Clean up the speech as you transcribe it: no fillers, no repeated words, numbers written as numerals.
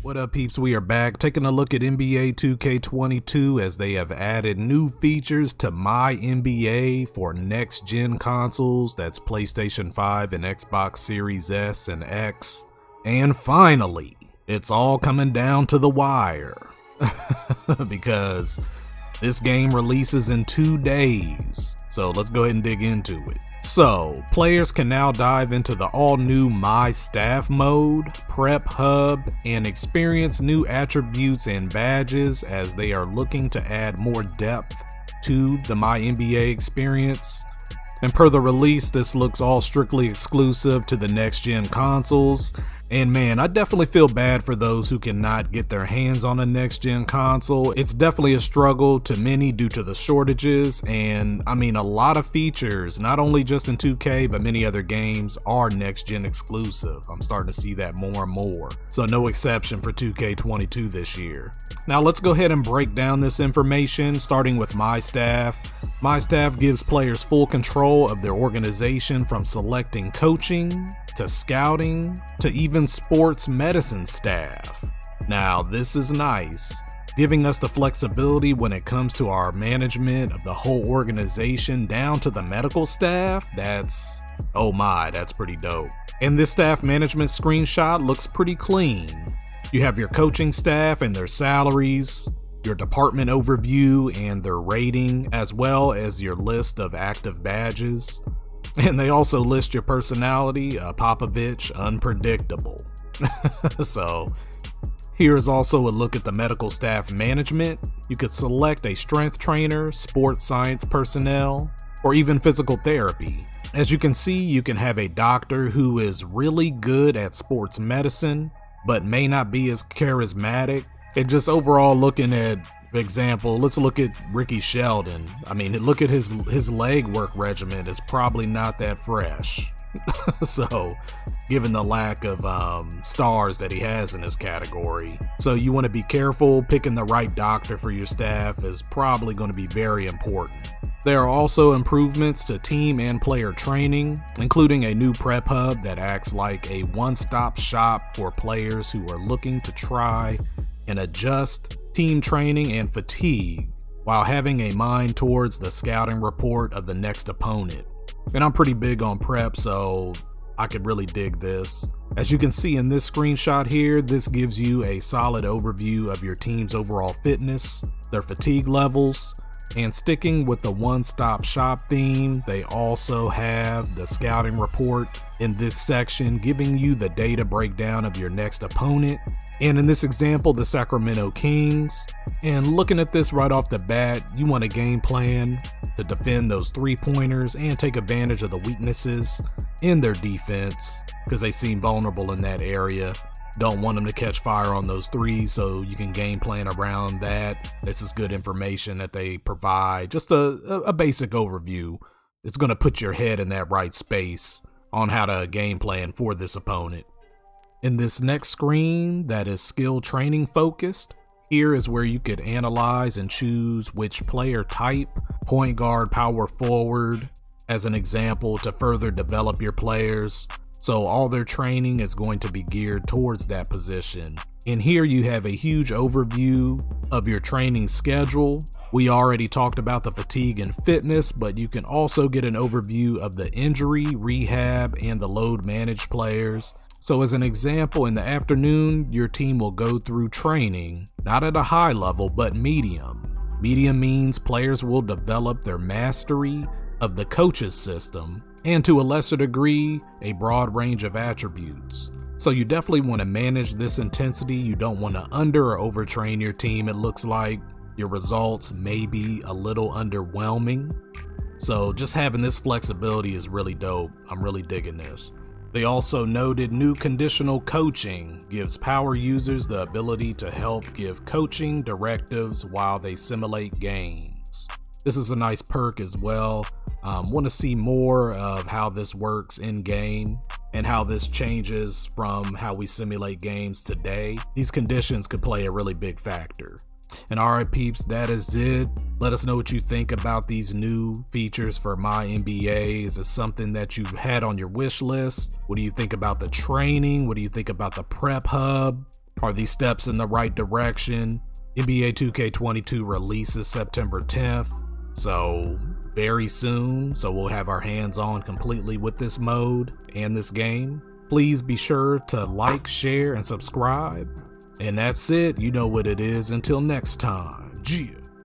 What up, peeps? We are back taking a look at NBA 2K22 as they have added new features to MyNBA for next-gen consoles. That's PlayStation 5 and Xbox Series S and X. And finally, it's all coming down to the wire because this game releases in 2 days. So let's go ahead and dig into it. So, players can now dive into the all-new MyStaff mode, Prep Hub, and experience new attributes and badges as they are looking to add more depth to the MyNBA experience. And per the release, this looks all strictly exclusive to the next-gen consoles. And man, I definitely feel bad for those who cannot get their hands on a next-gen console. It's definitely a struggle to many due to the shortages, and I mean a lot of features, not only just in 2K, but many other games are next-gen exclusive. I'm starting to see that more and more. So no exception for 2K22 this year. Now let's go ahead and break down this information, starting with MyStaff. MyStaff gives players full control of their organization, from selecting coaching to scouting to even sports medicine staff. Now this is nice, giving us the flexibility when it comes to our management of the whole organization down to the medical staff. That's, oh my, that's pretty dope. And this staff management screenshot looks pretty clean. You have your coaching staff and their salaries, your department overview and their rating, as well as your list of active badges. And they also list your personality, Popovich, unpredictable. So here's also a look at the medical staff management. You could select a strength trainer, sports science personnel, or even physical therapy. As you can see, you can have a doctor who is really good at sports medicine, but may not be as charismatic. And just overall looking at, for example, let's look at Ricky Sheldon. I mean, look at his leg work regimen is probably not that fresh. So, given the lack of stars that he has in his category. So you want to be careful. Picking the right doctor for your staff is probably going to be very important. There are also improvements to team and player training, including a new prep hub that acts like a one-stop shop for players who are looking to try and adjust team training and fatigue while having a mind towards the scouting report of the next opponent. And I'm pretty big on prep, so I could really dig this. As you can see in this screenshot here, this gives you a solid overview of your team's overall fitness, their fatigue levels, and sticking with the one-stop shop theme, they also have the scouting report in this section, giving you the data breakdown of your next opponent. And in this example, the Sacramento Kings. And looking at this right off the bat, you want a game plan to defend those three-pointers and take advantage of the weaknesses in their defense because they seem vulnerable in that area. Don't want them to catch fire on those threes, so you can game plan around that. This is good information that they provide. Just a basic overview. It's going to put your head in that right space on how to game plan for this opponent. In this next screen that is skill training focused, here is where you could analyze and choose which player type, point guard, power forward, as an example, to further develop your players. So all their training is going to be geared towards that position. And here you have a huge overview of your training schedule. We already talked about the fatigue and fitness, but you can also get an overview of the injury, rehab, and the load managed players. So as an example, in the afternoon, your team will go through training, not at a high level, but medium. Medium means players will develop their mastery of the coach's system, and to a lesser degree, a broad range of attributes. So you definitely want to manage this intensity. You don't want to under or overtrain your team. It looks like your results may be a little underwhelming. So just having this flexibility is really dope. I'm really digging this. They also noted new conditional coaching gives power users the ability to help give coaching directives while they simulate games. This is a nice perk as well. Want to see more of how this works in game and how this changes from how we simulate games today. These conditions could play a really big factor. And alright peeps, that is it. Let us know what you think about these new features for MyNBA. Is it something that you've had on your wish list? What do you think about the training? What do you think about the prep hub? Are these steps in the right direction? NBA 2K22 releases September 10th, so very soon, so we'll have our hands on completely with this mode and this game. Please be sure to like, share, and subscribe. And that's it, you know what it is. Until next time, yeah.